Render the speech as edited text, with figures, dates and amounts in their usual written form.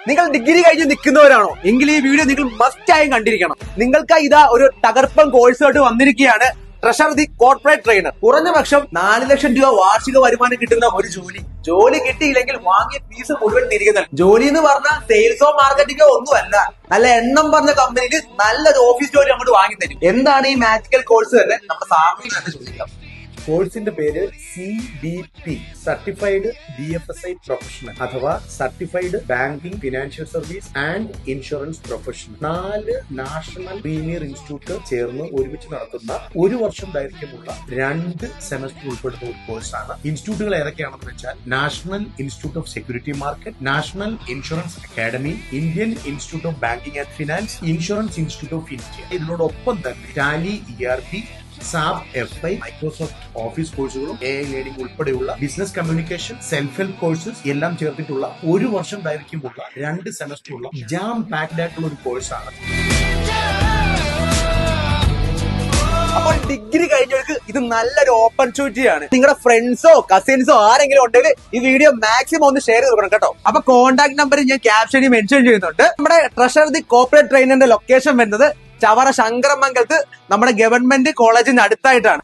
നിങ്ങൾ ഡിഗ്രി കഴിഞ്ഞ് നിൽക്കുന്നവരാണോ എങ്കിൽ ഈ വീഡിയോ നിങ്ങൾ മസ്റ്റായും കണ്ടിരിക്കണം. നിങ്ങൾക്ക് ഇതാ ഒരു തകർപ്പൻ കോഴ്സായിട്ട് വന്നിരിക്കുകയാണ് ട്രഷർ ദി കോർപ്പറേറ്റ് ട്രെയിനർ. കുറഞ്ഞ പക്ഷം 4 ലക്ഷം രൂപ വാർഷിക വരുമാനം കിട്ടുന്ന ഒരു ജോലി കിട്ടിയില്ലെങ്കിൽ വാങ്ങിയ ഫീസ് മുഴുവൻ തിരികെ നൽകും. ജോലി എന്ന് പറഞ്ഞാൽ സെയിൽസോ മാർക്കറ്റിങ്ങോ ഒന്നുമല്ല, നല്ല എണ്ണം പറഞ്ഞ കമ്പനിയിൽ നല്ലൊരു ഓഫീസ് ജോലി അങ്ങോട്ട് വാങ്ങി തരും. എന്താണ് ഈ മാജിക്കൽ കോഴ്സ് തന്നെ നമ്മുടെ സാറിന് തന്നെ ചോദിക്കാം. കോഴ്സിന്റെ പേര് CBP, സർട്ടിഫൈഡ് BFSI പ്രൊഫഷണൽ അഥവാ certified banking financial service and insurance professional. 4 national premier institute ചേർന്ന് ഒരുമിച്ച് നടത്തുന്ന 1 വർഷം ദൈർഘ്യമുള്ള 2 സെമസ്റ്റർ ഉൾപ്പെടുന്ന ഒരു കോഴ്സാണ്. ഇൻസ്റ്റിറ്റ്യൂട്ടുകൾ ഏതൊക്കെയാണെന്ന് വെച്ചാൽ national institute of security market, national insurance academy, Indian institute of banking and finance, insurance institute of India. ഇതിനോടൊപ്പം തന്നെ Tally, ERP, SAP, FI, Microsoft office കോഴ്സുകളും AI ലേണിംഗ് ഉൾപ്പെടെയുള്ള business communication, self help courses എല്ലാം ചേർത്തിട്ടുള്ള 1 വർഷം ദൈർഘ്യമുള്ള 2 സെമസ്റ്ററുള്ള ജാം പാക്ഡ് ആയിട്ടുള്ള ഒരു കോഴ്സാണ്. അപ്പോൾ ഡിഗ്രി കഴിഞ്ഞവർക്ക് ഇത് നല്ലൊരു ഓപ്പർച്യൂണിറ്റിയാണ്. നിങ്ങളുടെ ഫ്രണ്ട്സോ കസിൻസോ ആരെങ്കിലും ഉണ്ടെങ്കിൽ ഈ വീഡിയോ മാക്സിമം ഒന്ന് ഷെയർ ചെയ്ത് കൊടുക്കണം കേട്ടോ. അപ്പൊ കോൺടാക്ട് നമ്പർ ഞാൻ ക്യാപ്ഷനിൽ മെൻഷൻ ചെയ്യുന്നുണ്ട്. നമ്മുടെ ട്രഷർ ദി കോർപ്പറേറ്റ് ട്രെയിനറിന്റെ ലൊക്കേഷൻ വരുന്നത് ചവറ ശങ്കരമംഗലത്ത് നമ്മുടെ ഗവൺമെന്റ് കോളേജിന് അടുത്തായിട്ടാണ്.